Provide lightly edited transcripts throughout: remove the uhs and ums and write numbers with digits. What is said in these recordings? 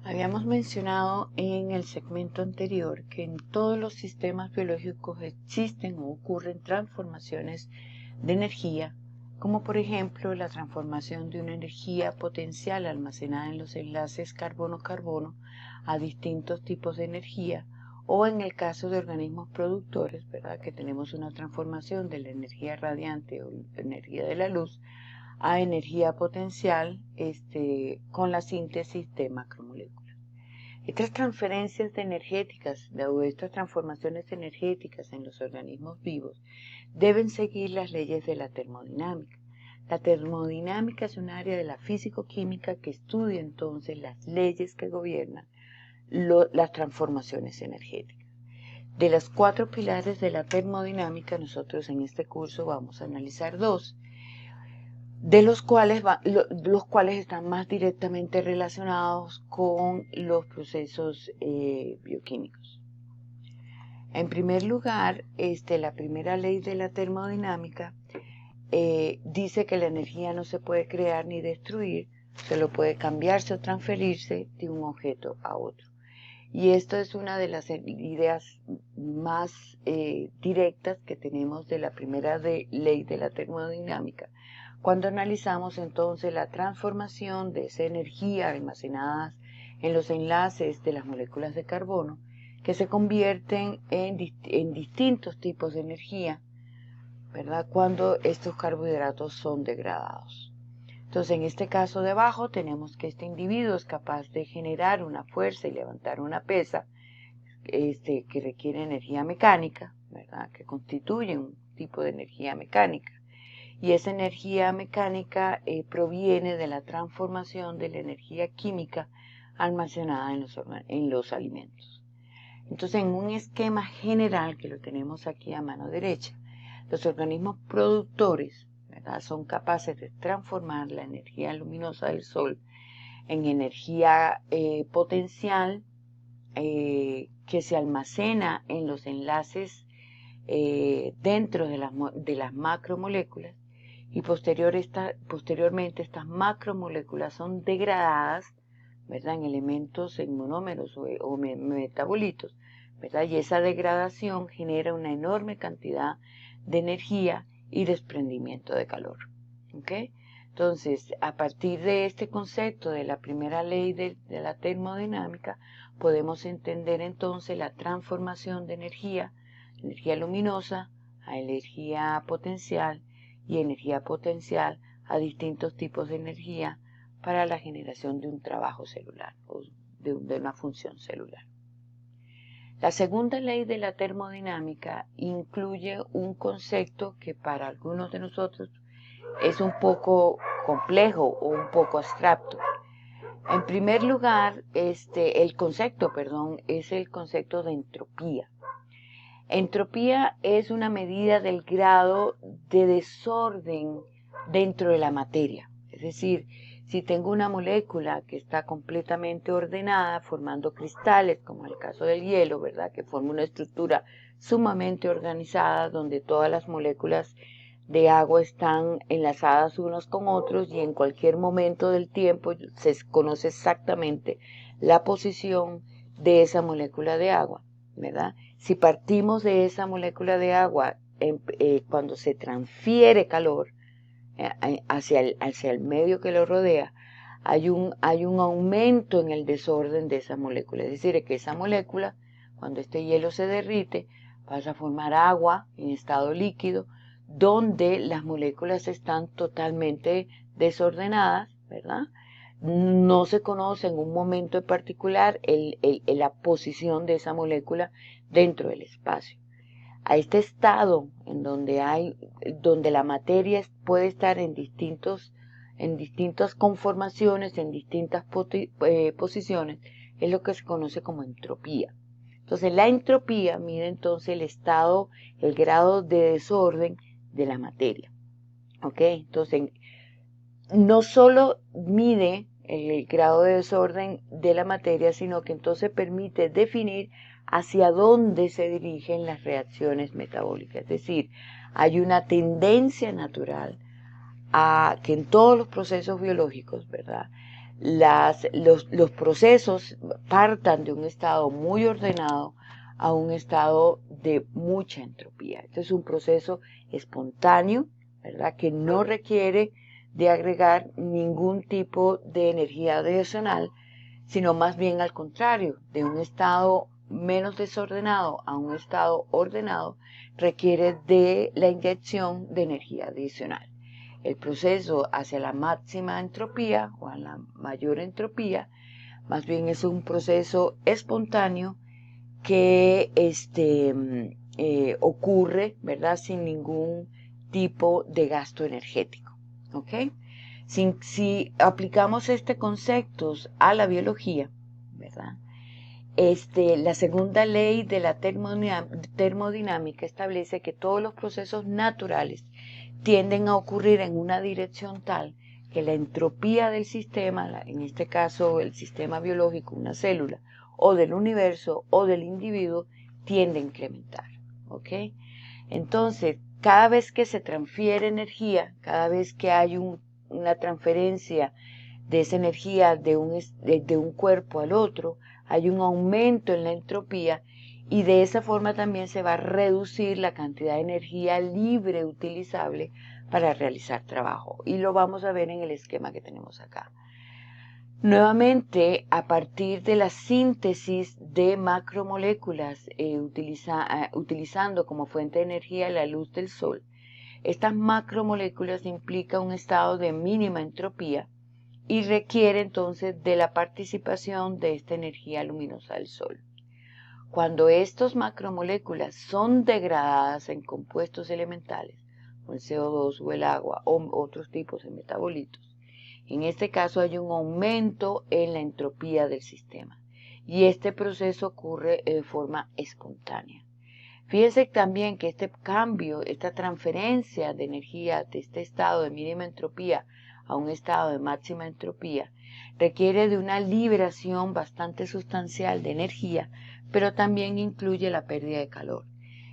Habíamos mencionado en el segmento anterior que en todos los sistemas biológicos existen o ocurren transformaciones de energía, como por ejemplo la transformación de una energía potencial almacenada en los enlaces carbono-carbono a distintos tipos de energía, o en el caso de organismos productores, ¿verdad? Que tenemos una transformación de la energía radiante o energía de la luz a energía potencial con la síntesis de macromoléculas. Estas transferencias energéticas o estas transformaciones energéticas en los organismos vivos deben seguir las leyes de la termodinámica. La termodinámica es un área de la físico-química que estudia entonces las leyes que gobiernan las transformaciones energéticas. De los 4 pilares de la termodinámica, nosotros en este curso vamos a analizar 2, de los cuales están más directamente relacionados con los procesos bioquímicos. En primer lugar, la primera ley de la termodinámica dice que la energía no se puede crear ni destruir, solo puede cambiarse o transferirse de un objeto a otro. Y esto es una de las ideas más directas que tenemos de la primera ley de la termodinámica, cuando analizamos entonces la transformación de esa energía almacenada en los enlaces de las moléculas de carbono, que se convierten en distintos tipos de energía, ¿verdad? Cuando estos carbohidratos son degradados. Entonces, en este caso de abajo tenemos que este individuo es capaz de generar una fuerza y levantar una pesa que requiere energía mecánica, ¿verdad? Que constituye un tipo de energía mecánica. Y esa energía mecánica proviene de la transformación de la energía química almacenada en los alimentos. Entonces, en un esquema general que lo tenemos aquí a mano derecha, los organismos productores, ¿verdad?, son capaces de transformar la energía luminosa del sol en energía potencial que se almacena en los enlaces dentro de las macromoléculas, y posteriormente estas macromoléculas son degradadas, ¿verdad?, en elementos, en monómeros o metabolitos, ¿verdad? Y esa degradación genera una enorme cantidad de energía y desprendimiento de calor. ¿Okay? Entonces, a partir de este concepto de la primera ley de la termodinámica, podemos entender entonces la transformación de energía luminosa a energía potencial y energía potencial a distintos tipos de energía para la generación de un trabajo celular o de una función celular. La segunda ley de la termodinámica incluye un concepto que para algunos de nosotros es un poco complejo o un poco abstracto. En primer lugar, el concepto es el concepto de entropía. Entropía es una medida del grado de desorden dentro de la materia. Es decir, si tengo una molécula que está completamente ordenada, formando cristales, como el caso del hielo, ¿verdad?, que forma una estructura sumamente organizada, donde todas las moléculas de agua están enlazadas unos con otros y en cualquier momento del tiempo se conoce exactamente la posición de esa molécula de agua, ¿verdad? Si partimos de esa molécula de agua, cuando se transfiere calor hacia el medio que lo rodea, hay un aumento en el desorden de esa molécula. Es decir, que esa molécula, cuando este hielo se derrite, pasa a formar agua en estado líquido, donde las moléculas están totalmente desordenadas, ¿verdad? No se conoce en un momento en particular la posición de esa molécula dentro del espacio. A este estado en donde la materia puede estar en distintas conformaciones, en distintas posiciones, es lo que se conoce como entropía. Entonces, la entropía mide entonces el grado de desorden de la materia. ¿Ok? Entonces, no solo mide el grado de desorden de la materia, sino que entonces permite definir hacia dónde se dirigen las reacciones metabólicas. Es decir, hay una tendencia natural a que en todos los procesos biológicos, ¿verdad?, los procesos partan de un estado muy ordenado a un estado de mucha entropía. Este es un proceso espontáneo, ¿verdad?, que no requiere de agregar ningún tipo de energía adicional, sino más bien al contrario, de un estado menos desordenado a un estado ordenado, requiere de la inyección de energía adicional. El proceso hacia la máxima entropía o a la mayor entropía, más bien es un proceso espontáneo que ocurre, ¿verdad?, sin ningún tipo de gasto energético. ¿Ok? Si aplicamos este concepto a la biología, ¿verdad?, la segunda ley de la termodinámica establece que todos los procesos naturales tienden a ocurrir en una dirección tal que la entropía del sistema, en este caso el sistema biológico, una célula, o del universo o del individuo, tiende a incrementar. ¿Ok? Entonces, cada vez que se transfiere energía, cada vez que hay una transferencia de esa energía de un cuerpo al otro, hay un aumento en la entropía y de esa forma también se va a reducir la cantidad de energía libre utilizable para realizar trabajo. Y lo vamos a ver en el esquema que tenemos acá. Nuevamente, a partir de la síntesis de macromoléculas utilizando como fuente de energía la luz del sol, estas macromoléculas implican un estado de mínima entropía y requiere entonces de la participación de esta energía luminosa del sol. Cuando estas macromoléculas son degradadas en compuestos elementales, como el CO2 o el agua o otros tipos de metabolitos, en este caso hay un aumento en la entropía del sistema y este proceso ocurre de forma espontánea. Fíjense también que este cambio, esta transferencia de energía de este estado de mínima entropía a un estado de máxima entropía, requiere de una liberación bastante sustancial de energía, pero también incluye la pérdida de calor.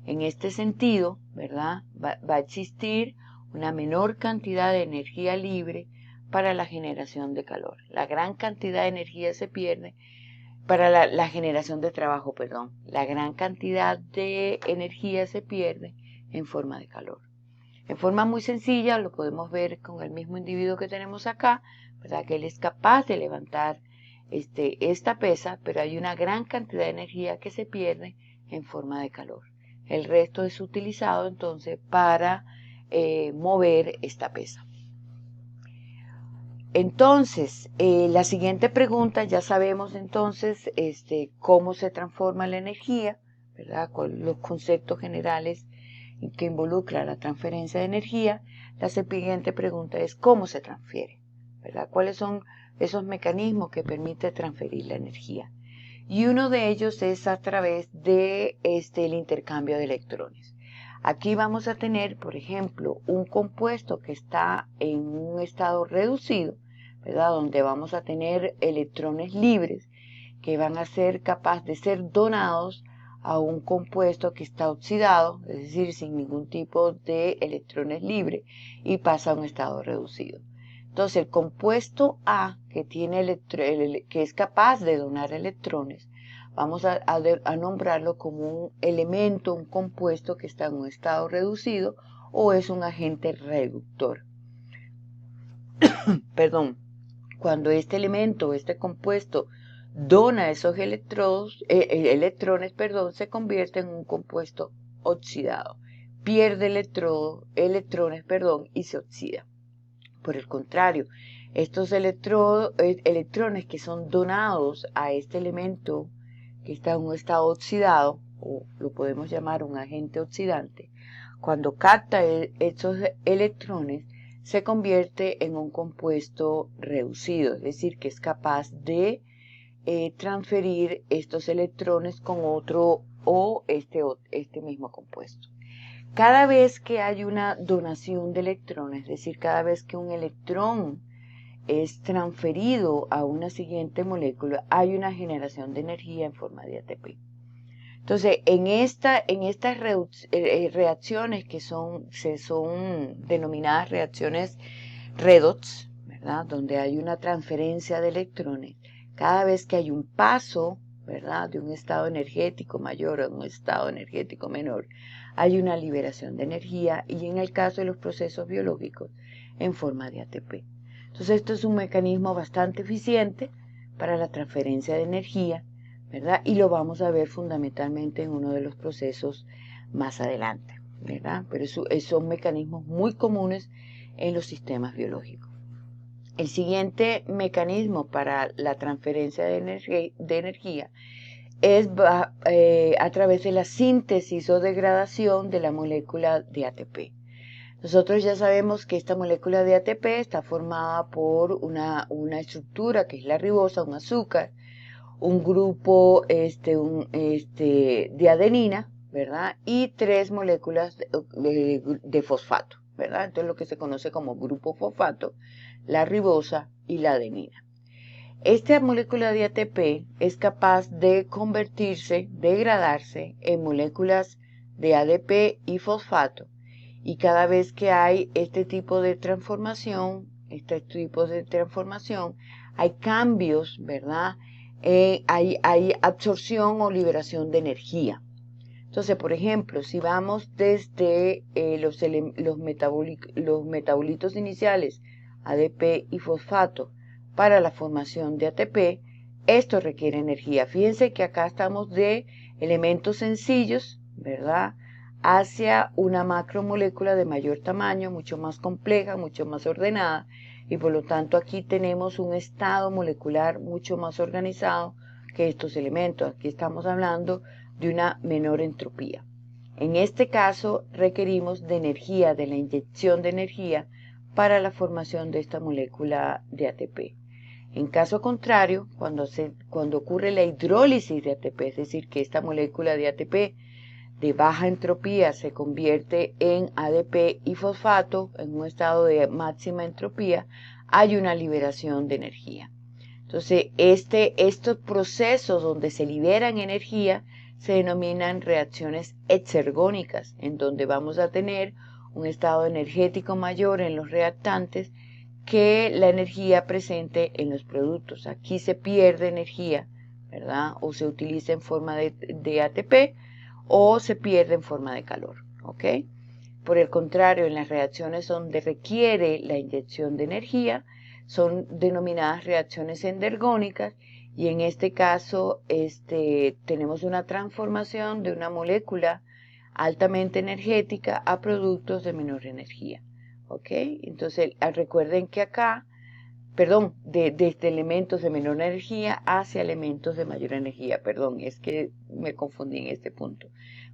En este sentido, ¿verdad?, va a existir una menor cantidad de energía libre para la generación de calor. La gran cantidad de energía se pierde para la generación de trabajo, perdón. La gran cantidad de energía se pierde en forma de calor. En forma muy sencilla lo podemos ver con el mismo individuo que tenemos acá, ¿verdad?, que él es capaz de levantar esta pesa, pero hay una gran cantidad de energía que se pierde en forma de calor. El resto es utilizado entonces para mover esta pesa. Entonces, la siguiente pregunta, ya sabemos entonces cómo se transforma la energía, ¿verdad?, con los conceptos generales que involucra la transferencia de energía. La siguiente pregunta es ¿cómo se transfiere?, ¿verdad? ¿Cuáles son esos mecanismos que permiten transferir la energía? Y uno de ellos es a través de el intercambio de electrones. Aquí vamos a tener, por ejemplo, un compuesto que está en un estado reducido, ¿verdad?, donde vamos a tener electrones libres que van a ser capaces de ser donados a un compuesto que está oxidado, es decir, sin ningún tipo de electrones libres, y pasa a un estado reducido. Entonces, el compuesto A, que es capaz de donar electrones, vamos a nombrarlo como un elemento, un compuesto que está en un estado reducido, o es un agente reductor. Perdón, cuando este elemento, este compuesto, dona esos electrones, se convierte en un compuesto oxidado. Pierde electrones, y se oxida. Por el contrario, estos electrones que son donados a este elemento que está en un estado oxidado, o lo podemos llamar un agente oxidante, cuando capta estos electrones, se convierte en un compuesto reducido, es decir, que es capaz de transferir estos electrones con otro o este mismo compuesto. Cada vez que hay una donación de electrones, es decir, cada vez que un electrón es transferido a una siguiente molécula, hay una generación de energía en forma de ATP. Entonces, en estas reacciones que son denominadas reacciones redox, ¿verdad? Donde hay una transferencia de electrones, cada vez que hay un paso, ¿verdad?, de un estado energético mayor a un estado energético menor, hay una liberación de energía, y en el caso de los procesos biológicos, en forma de ATP. Entonces esto es un mecanismo bastante eficiente para la transferencia de energía, ¿verdad? Y lo vamos a ver fundamentalmente en uno de los procesos más adelante, ¿verdad? Pero son mecanismos muy comunes en los sistemas biológicos. El siguiente mecanismo para la transferencia de energía es a través de la síntesis o degradación de la molécula de ATP. Nosotros ya sabemos que esta molécula de ATP está formada por una estructura que es la ribosa, un azúcar, un grupo de adenina, ¿verdad? Y 3 moléculas de fosfato, ¿verdad? Entonces lo que se conoce como grupo fosfato, la ribosa y la adenina. Esta molécula de ATP es capaz de convertirse, degradarse en moléculas de ADP y fosfato. Y cada vez que hay este tipo de transformación, hay cambios, ¿verdad? Hay absorción o liberación de energía. Entonces, por ejemplo, si vamos desde los metabolitos iniciales, ADP y fosfato, para la formación de ATP, esto requiere energía. Fíjense que acá estamos de elementos sencillos, ¿verdad?, hacia una macromolécula de mayor tamaño, mucho más compleja, mucho más ordenada, y por lo tanto aquí tenemos un estado molecular mucho más organizado que estos elementos. Aquí estamos hablando de una menor entropía. En este caso requerimos de energía, de la inyección de energía para la formación de esta molécula de ATP. En caso contrario, cuando ocurre la hidrólisis de ATP, es decir, que esta molécula de ATP de baja entropía se convierte en ADP y fosfato en un estado de máxima entropía, hay una liberación de energía. Entonces, estos procesos donde se liberan energía se denominan reacciones exergónicas, en donde vamos a tener un estado energético mayor en los reactantes que la energía presente en los productos. Aquí se pierde energía, ¿verdad? O se utiliza en forma de ATP, o se pierde en forma de calor, ¿ok? Por el contrario, en las reacciones donde requiere la inyección de energía, son denominadas reacciones endergónicas, y en este caso tenemos una transformación de una molécula altamente energética a productos de menor energía, ¿ok? Entonces, recuerden que acá, desde elementos de menor energía hacia elementos de mayor energía, es que me confundí en este punto.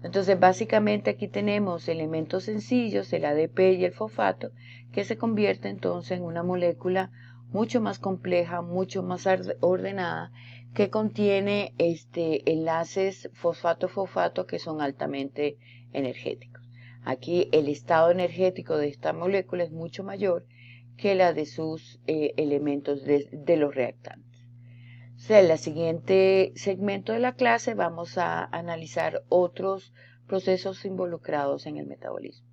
Entonces, básicamente aquí tenemos elementos sencillos, el ADP y el fosfato, que se convierte entonces en una molécula mucho más compleja, mucho más ordenada, que contiene enlaces fosfato-fosfato que son altamente energéticos. Aquí el estado energético de esta molécula es mucho mayor que la de sus elementos de los reactantes. O sea, en el siguiente segmento de la clase vamos a analizar otros procesos involucrados en el metabolismo.